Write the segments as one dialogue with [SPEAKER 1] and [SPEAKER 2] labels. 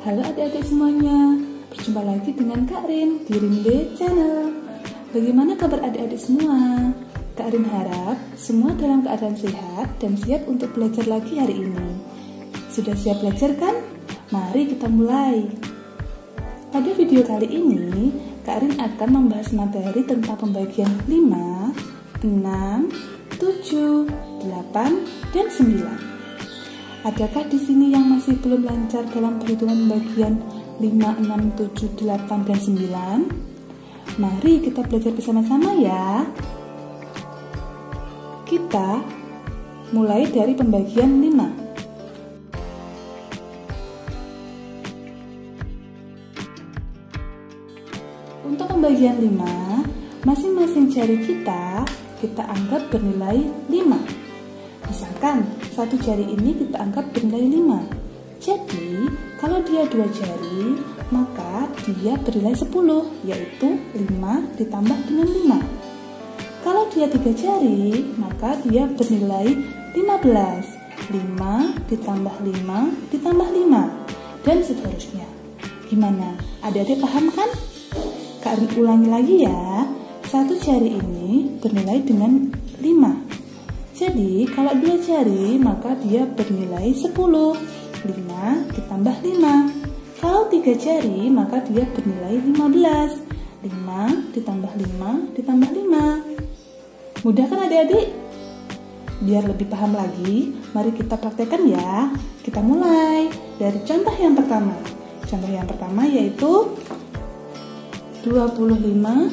[SPEAKER 1] Halo adik-adik semuanya, berjumpa lagi dengan Kak Rin di Rinde Channel. Bagaimana kabar adik-adik semua? Kak Rin harap semua dalam keadaan sehat dan siap untuk belajar lagi hari ini. Sudah siap belajar kan? Mari kita mulai. Pada video kali ini, Kak Rin akan membahas materi tentang pembagian 5, 6, 7, 8, dan 9. Adakah di sini yang masih belum lancar dalam perhitungan pembagian 5, 6, 7, 8, dan 9? Mari kita belajar bersama-sama ya. Kita mulai dari pembagian 5. Untuk pembagian 5, masing-masing jari kita anggap bernilai 5. Misalkan, satu jari ini kita anggap bernilai 5. Jadi, kalau dia 2 jari, maka dia bernilai 10, yaitu 5 ditambah dengan 5. Kalau dia 3 jari, maka dia bernilai 15. 5 ditambah 5 ditambah 5, dan seterusnya. Gimana? Adik-adik paham kan? Kak Rin ulangi lagi ya. Satu jari ini bernilai dengan 5. Jadi, kalau 2 jari, maka dia bernilai 10. 5 ditambah 5. Kalau 3 jari, maka dia bernilai 15. 5 ditambah 5 ditambah 5. Mudah kan adik-adik? Biar lebih paham lagi, mari kita praktekkan ya. Kita mulai dari contoh yang pertama. Contoh yang pertama yaitu 25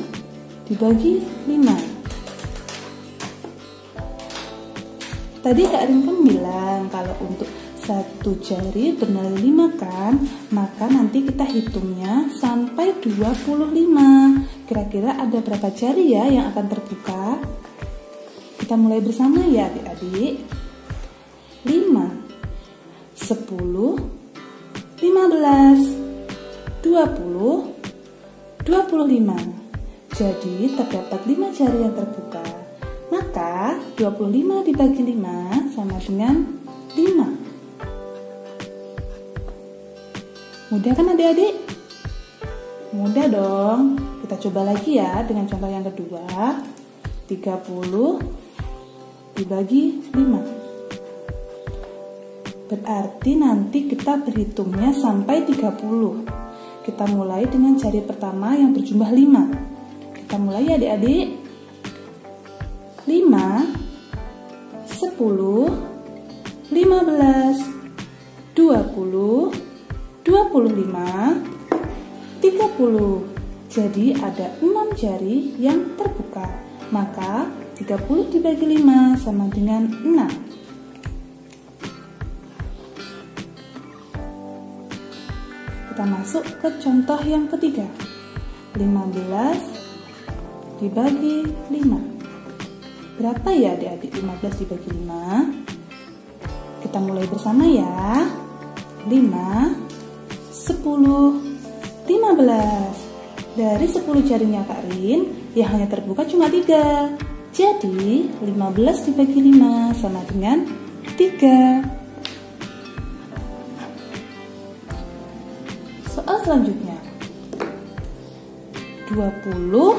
[SPEAKER 1] dibagi 5. Tadi Kak Rin kan bilang kalau untuk satu jari bernilai 5 kan, maka nanti kita hitungnya sampai 25. Kira-kira ada berapa jari ya yang akan terbuka? Kita mulai bersama ya adik-adik. 5, 10, 15, 20, 25. Jadi terdapat 5 jari yang terbuka. Maka 25 dibagi 5 sama dengan 5. Mudah kan adik-adik? Mudah dong. Kita coba lagi ya dengan contoh yang kedua. 30 dibagi 5. Berarti nanti kita berhitungnya sampai 30. Kita mulai dengan jari pertama yang berjumlah 5. Kita mulai ya adik-adik. 5, 10, 15, 20, 25, 30. Jadi ada 6 jari yang terbuka. Maka 30 dibagi 5 sama dengan 6. Kita masuk ke contoh yang ketiga. 15 dibagi 5. Berapa ya adik-adik 15 dibagi 5? Kita mulai bersama ya. 5, 10, 15. Dari 10 jarinya Kak Rin, yang hanya terbuka cuma 3. Jadi 15 dibagi 5 sama dengan 3. Soal selanjutnya. 20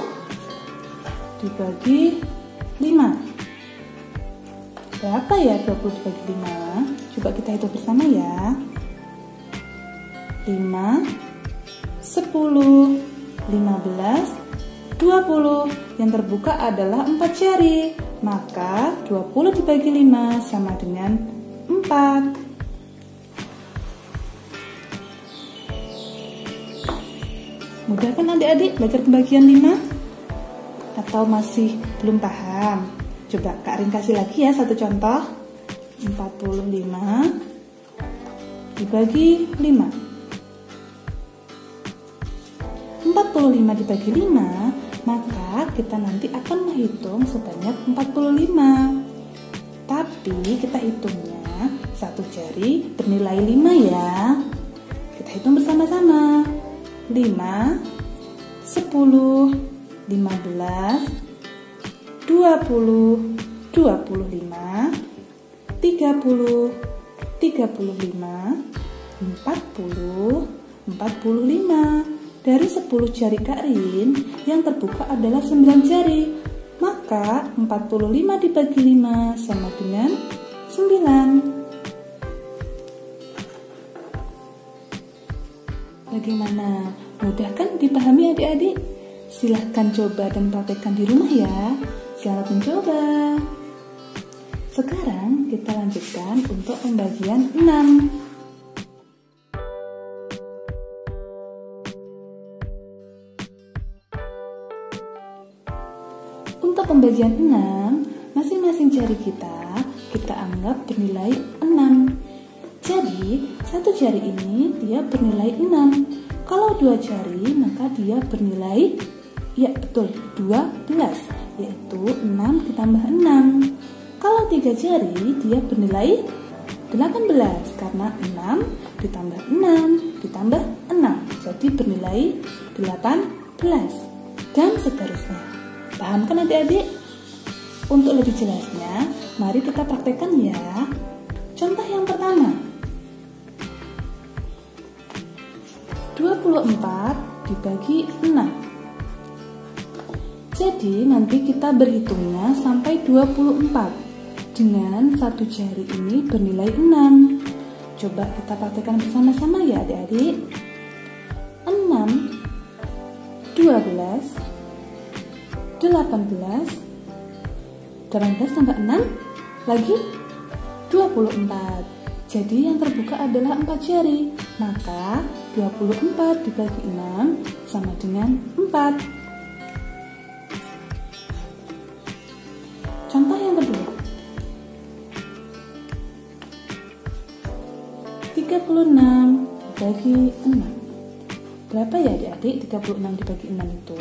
[SPEAKER 1] dibagi 5. Berapa ya 20 dibagi 5? Coba kita hitung bersama ya. 5, 10, 15, 20. Yang terbuka adalah 4 jari. Maka 20 dibagi 5 sama dengan 4. Mudah kan adik-adik belajar pembagian 5? Atau masih belum paham? Coba Kak Rin kasih lagi ya satu contoh. 45 dibagi 5. 45 dibagi 5, maka kita nanti akan menghitung sebanyak 45. Tapi kita hitungnya satu jari bernilai 5 ya. Kita hitung bersama-sama. 5, 10, 15, 20, 25, 30, 35, 40, 45. Dari 10 jari Kak Rin, yang terbuka adalah 9 jari. Maka 45 dibagi 5 sama dengan 9. Bagaimana? Mudah kan dipahami adik-adik? Silahkan coba dan praktekkan di rumah ya. Selamat mencoba. Sekarang kita lanjutkan untuk pembagian 6. Untuk pembagian 6, masing-masing jari kita anggap bernilai 6. Jadi, satu jari ini dia bernilai 6. Kalau 2 jari, maka dia bernilai, ya betul, 12, yaitu 6 ditambah 6. Kalau 3 jari, dia bernilai 18, karena 6 ditambah 6 ditambah 6. Jadi bernilai 18, dan seterusnya. Paham kan adik-adik? Untuk lebih jelasnya, mari kita praktekkan ya. Contoh yang pertama, 24 dibagi 6. Jadi nanti kita berhitungnya sampai 24 dengan satu jari ini bernilai 6. Coba kita praktekkan bersama-sama ya adik-adik. 6, 12, 18 tambah 6 lagi 24. Jadi yang terbuka adalah 4 jari. Maka 24 dibagi 6 sama dengan 4. Contoh yang kedua, 36 dibagi 6. Berapa ya adik-adik 36 dibagi 6 itu?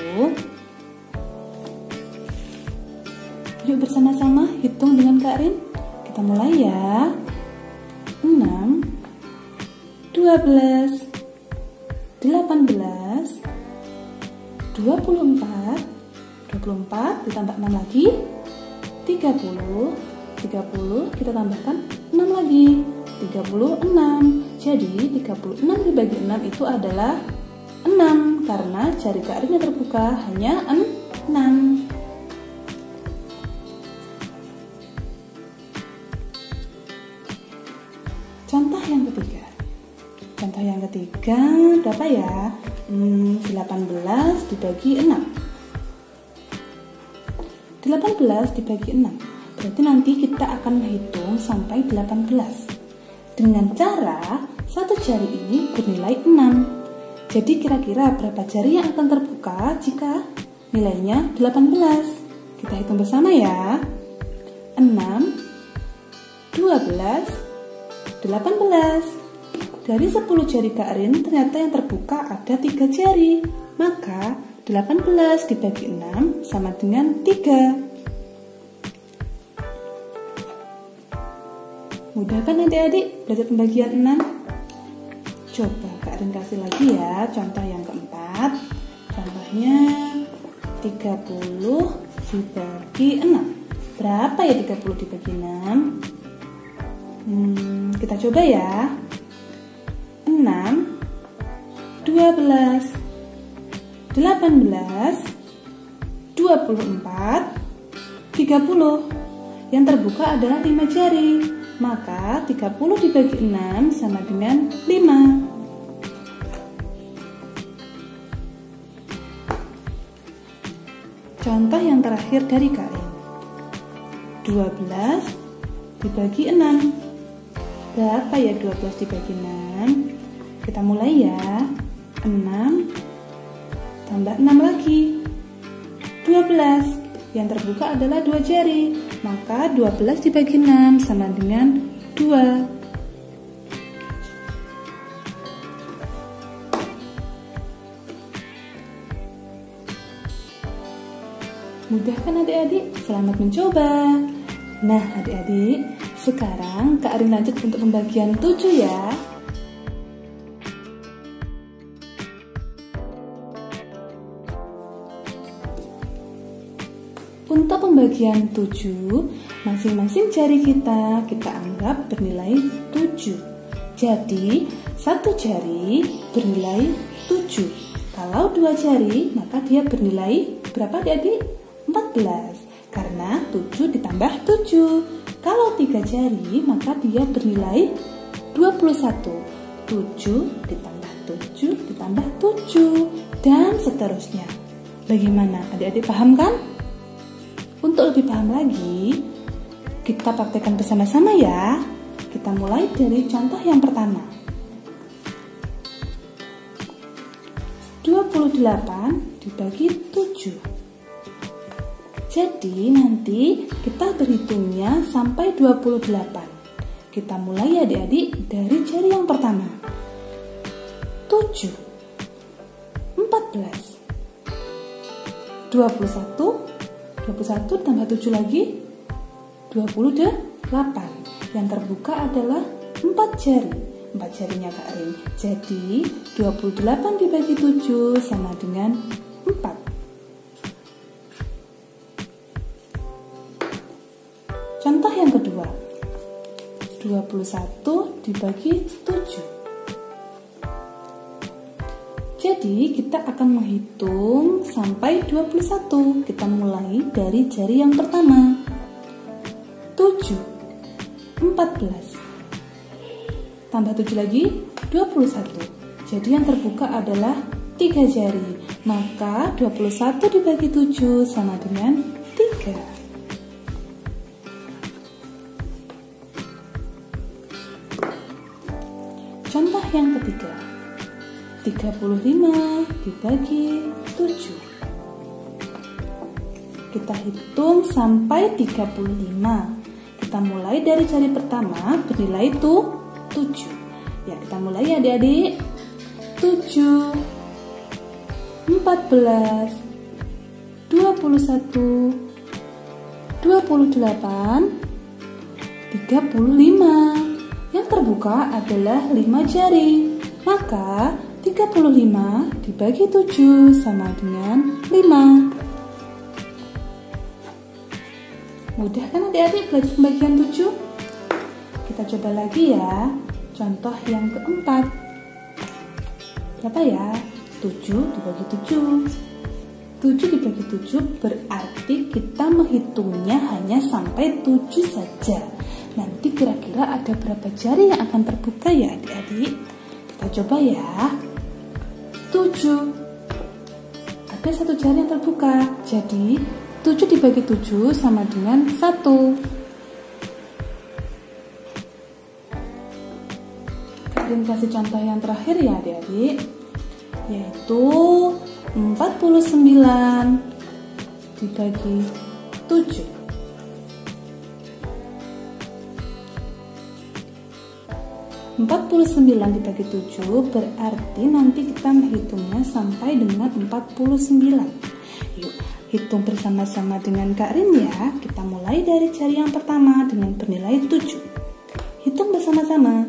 [SPEAKER 1] Yuk bersama-sama hitung dengan Kak Rin. Kita mulai ya. 6, 12, 18, 24 ditambah 6 lagi 30 kita tambahkan 6 lagi 36. Jadi 36 dibagi 6 itu adalah 6, karena jari Kak Rin yang terbuka hanya 6. Contoh yang ketiga berapa ya? 18 dibagi 6. 18 dibagi 6. Berarti nanti kita akan menghitung sampai 18. Dengan cara satu jari ini bernilai 6. Jadi kira-kira berapa jari yang akan terbuka jika nilainya 18? Kita hitung bersama ya. 6, 12, 18. Dari 10 jari Kak Rin, ternyata yang terbuka ada 3 jari. Maka 18 dibagi 6 sama dengan 3. Mudah kan adik-adik belajar pembagian 6? Coba Kak Rin kasih lagi ya contoh yang keempat. Contohnya 30 dibagi 6. Berapa ya 30 dibagi 6? Kita coba ya. 6, 12, 18, 24, 30. Yang terbuka adalah 5 jari. Maka 30 dibagi 6 sama dengan 5. Contoh yang terakhir dari Kak Rin. 12 dibagi 6. Berapa ya 12 dibagi 6? Kita mulai ya. 6 tambah 6 lagi 12. Yang terbuka adalah 2 jari. Maka 12 dibagi 6 sama dengan 2. Mudah kan adik-adik? Selamat mencoba. Nah adik-adik, sekarang Kak Rin lanjut untuk pembagian 7 ya. Untuk pembagian 7, masing-masing jari kita anggap bernilai 7. Jadi, satu jari bernilai 7. Kalau 2 jari, maka dia bernilai berapa adik-adik? 14. Karena 7 ditambah 7. Kalau 3 jari, maka dia bernilai 21. 7 ditambah 7 ditambah 7. Dan seterusnya. Bagaimana? Adik-adik paham kan? Untuk lebih paham lagi, kita praktekkan bersama-sama ya. Kita mulai dari contoh yang pertama. 28 dibagi 7. Jadi nanti kita berhitungnya sampai 28. Kita mulai ya adik-adik dari jari yang pertama. 7, 14, 21 tambah 7 lagi 28. Yang terbuka adalah 4 jari. 4 jarinya Kak Rin. Jadi 28 dibagi 7 sama dengan 4. Contoh yang kedua. 21 dibagi 7. Jadi kita akan menghitung sampai 21. Kita mulai dari jari yang pertama. 7, 14, tambah 7 lagi 21. Jadi yang terbuka adalah 3 jari. Maka 21 dibagi 7 sama dengan 3. Contoh yang ketiga. 35 dibagi 7. Kita hitung sampai 35. Kita mulai dari jari pertama bernilai 7. Ya, kita mulai ya adik-adik. 7, 14, 21, 28, 35. Yang terbuka adalah 5 jari. Maka 35 dibagi 7 sama dengan 5. Mudah kan adik-adik belajar pembagian 7? Kita coba lagi ya. Contoh yang keempat. Berapa ya? 7 dibagi 7. 7 dibagi 7 berarti kita menghitungnya hanya sampai 7 saja. Nanti kira-kira ada berapa jari yang akan terbuka ya adik-adik? Kita coba ya. 7. Ada 1 jari yang terbuka. Jadi 7 dibagi 7 sama dengan 1. Kalian kasih contoh yang terakhir ya adik-adik. Yaitu 49 dibagi 7. 49 dibagi 7 berarti nanti kita menghitungnya sampai dengan 49. Yuk, hitung bersama-sama dengan Kak Rin ya. Kita mulai dari jari yang pertama dengan bernilai 7. Hitung bersama-sama.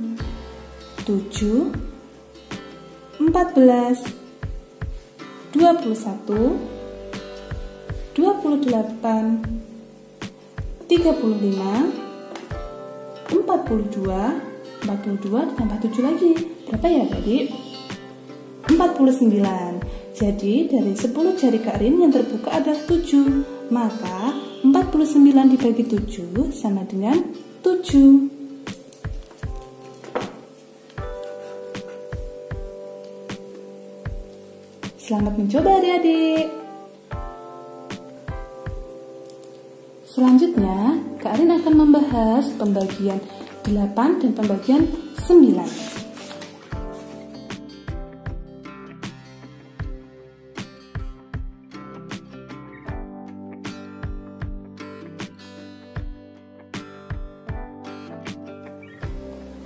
[SPEAKER 1] 7, 14, 21, 28, 35, 42 ditambah 7 lagi. Berapa ya adik? 49. Jadi dari 10 jari Kak Rin yang terbuka adalah 7. Maka 49 dibagi 7 sama dengan 7. Selamat mencoba adik-adik. Selanjutnya Kak Rin akan membahas pembagian 8 dan pembagian 9.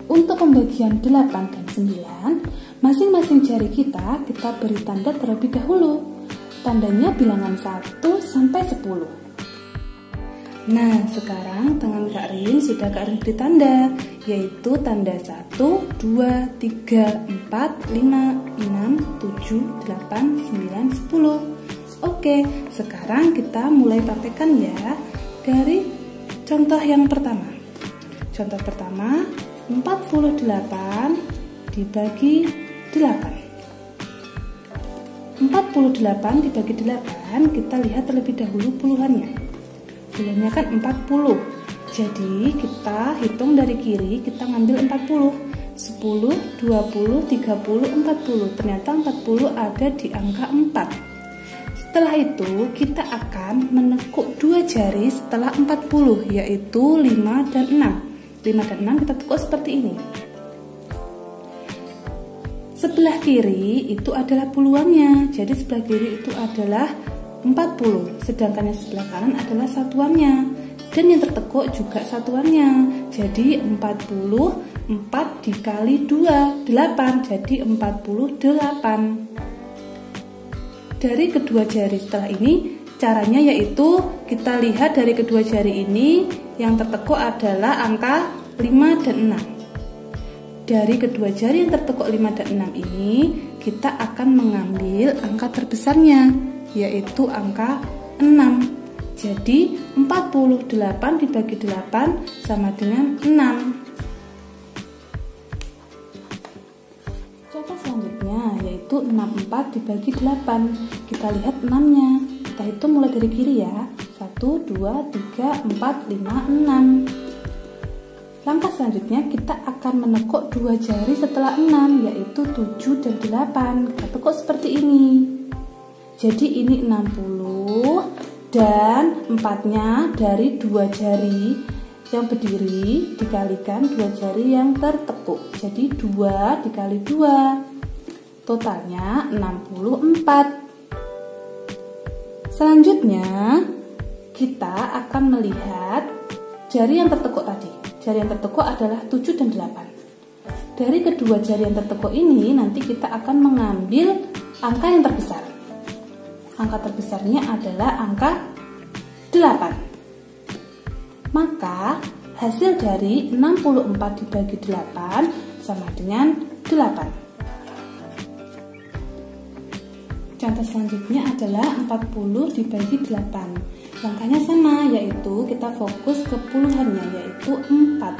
[SPEAKER 1] Untuk pembagian 8 dan 9, masing-masing jari kita beri tanda terlebih dahulu. Tandanya bilangan 1 sampai 10. Nah, sekarang tangan Kak Rin sudah Kak Rin beri tanda, yaitu tanda 1, 2, 3, 4, 5, 6, 7, 8, 9, 10. Oke, sekarang kita mulai praktekkan ya. Dari contoh yang pertama. Contoh pertama, 48 dibagi 8. 48 dibagi 8, kita lihat terlebih dahulu puluhannya. Puluhannya kan 40. Jadi kita hitung dari kiri, kita ngambil 40. 10, 20, 30, 40. Ternyata 40 ada di angka 4. Setelah itu kita akan menekuk dua jari setelah 40, yaitu 5 dan 6. 5 dan 6 kita tekuk seperti ini. Sebelah kiri itu adalah puluhannya. Jadi sebelah kiri itu adalah 40, sedangkan yang sebelah kanan adalah satuannya. Dan yang tertekuk juga satuannya. Jadi 40, 4 dikali 2, 8. Jadi 48. Dari kedua jari setelah ini, caranya yaitu kita lihat dari kedua jari ini, yang tertekuk adalah angka 5 dan 6. Dari kedua jari yang tertekuk 5 dan 6 ini, kita akan mengambil angka terbesarnya, yaitu angka 6. Jadi 48 dibagi 8 sama dengan 6. Contoh selanjutnya yaitu 64 dibagi 8. Kita lihat 6-nya. Kita hitung mulai dari kiri ya. 1, 2, 3, 4, 5, 6. Langkah selanjutnya kita akan menekuk dua jari setelah 6, yaitu 7 dan 8. Kita tekuk seperti ini. Jadi ini 60 dan 4-nya dari dua jari yang berdiri dikalikan dua jari yang tertekuk. Jadi 2 dikali 2, totalnya 64. Selanjutnya kita akan melihat jari yang tertekuk tadi. Jari yang tertekuk adalah 7 dan 8. Dari kedua jari yang tertekuk ini nanti kita akan mengambil angka yang terbesar. Angka terbesarnya adalah angka 8. Maka hasil dari 64 dibagi 8 sama dengan 8. Contoh selanjutnya adalah 40 dibagi 8. Langkahnya sama, yaitu kita fokus ke puluhannya, yaitu 4.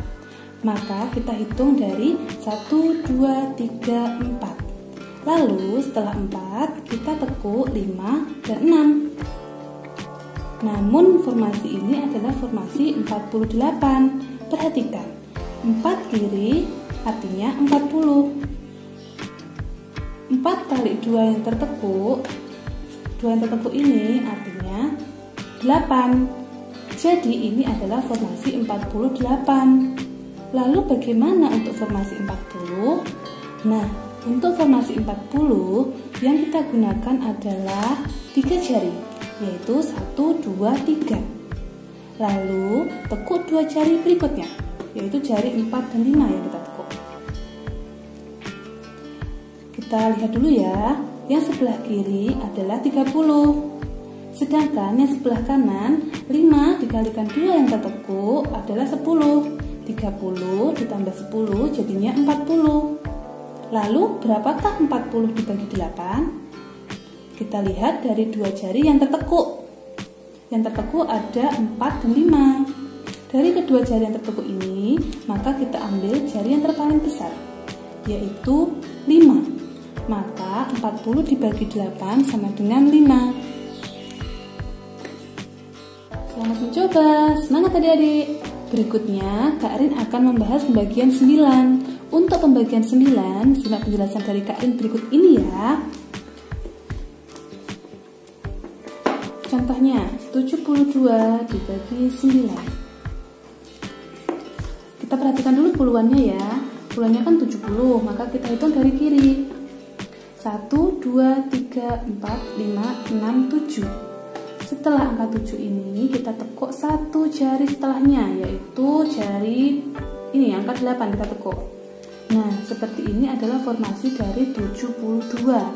[SPEAKER 1] Maka kita hitung dari 1, 2, 3, 4. Lalu setelah 4 kita tekuk 5 dan 6. Namun formasi ini adalah formasi 48. Perhatikan, 4 kiri artinya 40. 4 kali 2 yang tertekuk, 2 yang tertekuk ini artinya 8. Jadi ini adalah formasi 48. Lalu bagaimana untuk formasi 40? Nah, untuk formasi 40 yang kita gunakan adalah 3 jari, yaitu 1, 2, 3. Lalu tekuk 2 jari berikutnya, yaitu jari 4 dan 5 yang kita tekuk. Kita lihat dulu ya, yang sebelah kiri adalah 30. Sedangkan yang sebelah kanan 5 dikalikan 2 yang tertekuk adalah 10. 30 ditambah 10 jadinya 40. Lalu berapakah 40 dibagi 8? Kita lihat dari dua jari yang tertekuk. Yang tertekuk ada 4 dan 5. Dari kedua jari yang tertekuk ini, maka kita ambil jari yang terpaling besar, yaitu 5. Maka 40 dibagi 8 sama dengan 5. Selamat mencoba, semangat adik-adik. Berikutnya, Kak Rin akan membahas pembagian 9. Untuk pembagian 9, simak penjelasan dari Kak Rin berikut ini ya. Contohnya, 72 dibagi 9. Kita perhatikan dulu puluhannya ya. Puluhannya kan 70, maka kita hitung dari kiri. 1, 2, 3, 4, 5, 6, 7. Setelah angka 7 ini, kita tekuk satu jari setelahnya, yaitu jari ini, angka 8 kita tekuk. Nah, seperti ini adalah formasi dari 72.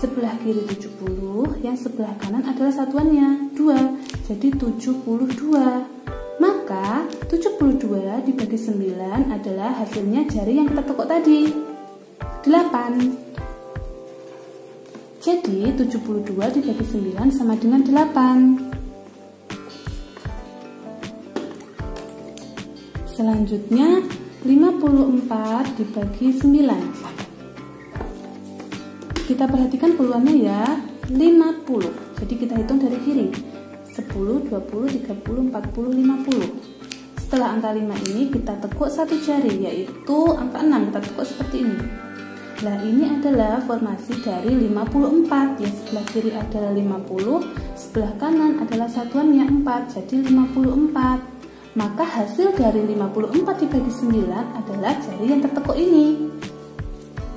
[SPEAKER 1] Sebelah kiri 70, yang sebelah kanan adalah satuannya, 2. Jadi 72. Maka 72 dibagi 9 adalah hasilnya jari yang kita tekuk tadi, 8. Jadi 72 dibagi 9 sama dengan 8. Selanjutnya 54 dibagi 9. Kita perhatikan peluannya ya, 50. Jadi kita hitung dari kiri. 10, 20, 30, 40, 50. Setelah angka 5 ini kita tekuk satu jari, yaitu angka 6. Kita tekuk seperti ini. Nah, ini adalah formasi dari 54. Ya, sebelah kiri adalah 50, sebelah kanan adalah satuannya 4, jadi 54. Maka hasil dari 54 dibagi 9 adalah jari yang tertekuk ini,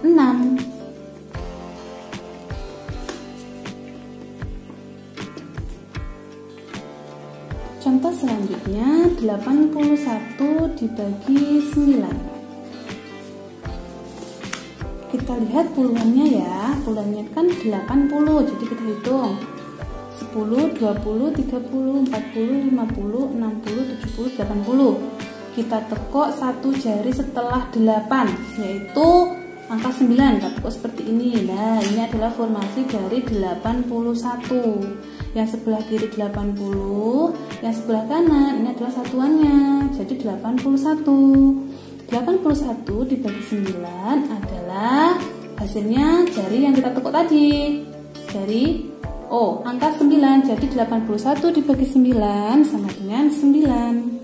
[SPEAKER 1] 6. Contoh selanjutnya, 81 dibagi 9. Kita lihat puluhannya ya, puluhannya kan 80, jadi kita hitung 10, 20, 30, 40, 50, 60, 70, 80. Kita tekuk satu jari setelah 8, yaitu angka 9. Kita tekuk seperti ini. Nah, ini adalah formasi dari 81. Yang sebelah kiri 80, yang sebelah kanan ini adalah satuannya, jadi 81. 81 dibagi 9 adalah hasilnya jari yang kita tekuk tadi. Jari angka 9, jadi 81 dibagi 9 sama dengan 9.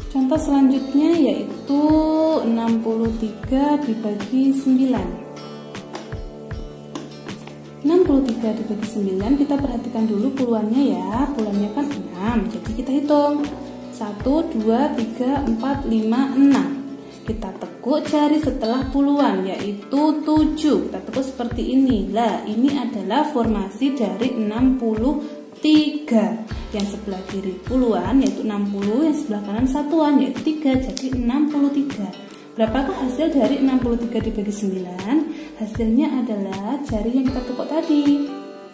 [SPEAKER 1] Contoh selanjutnya yaitu 63 dibagi 9. 63 dibagi 9, kita perhatikan dulu puluhannya ya. Puluhannya kan 6, jadi kita hitung 1, 2, 3, 4, 5, 6. Kita tekuk jari setelah puluhan, yaitu 7. Kita tekuk seperti ini. Lah, ini adalah formasi dari 63. Yang sebelah kiri puluhan, yaitu 60. Yang sebelah kanan satuan, yaitu 3, jadi 63. Berapakah hasil dari 63 dibagi 9? Hasilnya adalah jari yang kita tekuk tadi,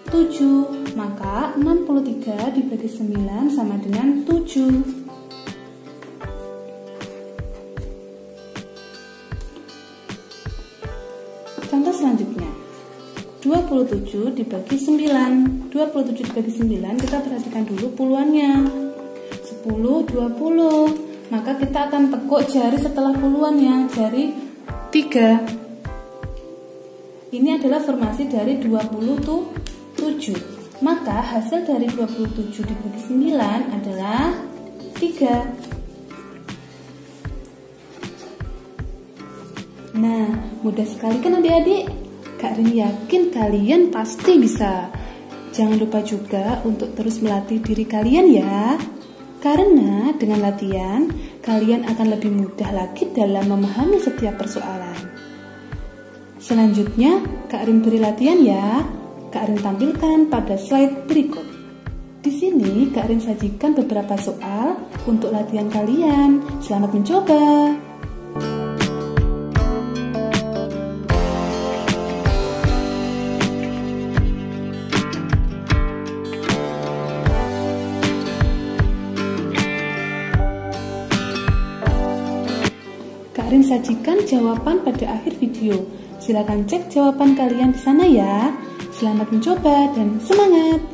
[SPEAKER 1] 7. Maka 63 dibagi 9 sama dengan 7. Contoh selanjutnya, 27 dibagi 9. 27 dibagi 9, kita perhatikan dulu puluhannya. 10, 20. Maka kita akan tekuk jari setelah puluhannya, jari 3. Ini adalah formasi dari 27. Maka hasil dari 27 dibagi 9 adalah 3. Nah, mudah sekali kan adik-adik? Kak Rin yakin kalian pasti bisa. Jangan lupa juga untuk terus melatih diri kalian ya. Karena dengan latihan, kalian akan lebih mudah lagi dalam memahami setiap persoalan. Selanjutnya, Kak Rin beri latihan ya. Kak Rin tampilkan pada slide berikut. Di sini, Kak Rin sajikan beberapa soal untuk latihan kalian. Selamat mencoba. Kak Rin sajikan jawaban pada akhir video. Silakan cek jawaban kalian di sana ya. Selamat mencoba dan semangat!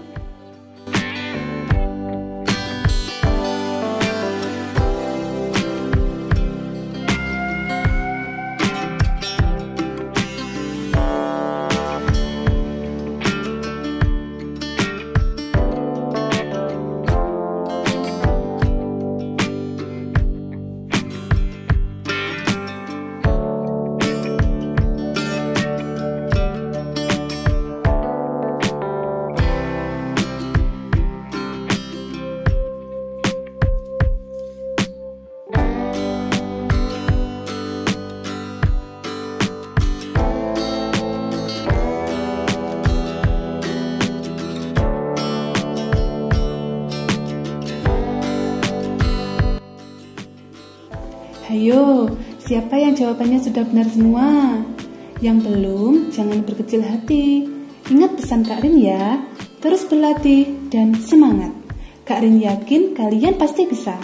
[SPEAKER 1] Ayo, siapa yang jawabannya sudah benar semua? Yang belum, jangan berkecil hati. Ingat pesan Kak Rin ya, terus berlatih dan semangat. Kak Rin yakin kalian pasti bisa.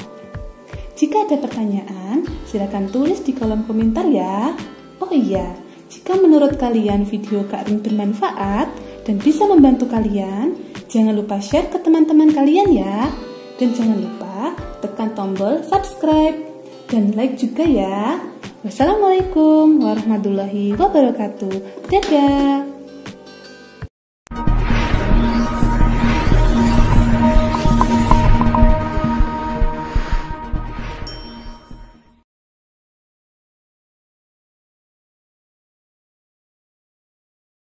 [SPEAKER 1] Jika ada pertanyaan, silakan tulis di kolom komentar ya. Oh iya, jika menurut kalian video Kak Rin bermanfaat dan bisa membantu kalian, jangan lupa share ke teman-teman kalian ya. Dan jangan lupa tekan tombol subscribe. dan like juga ya. Wassalamualaikum warahmatullahi wabarakatuh. Dadah.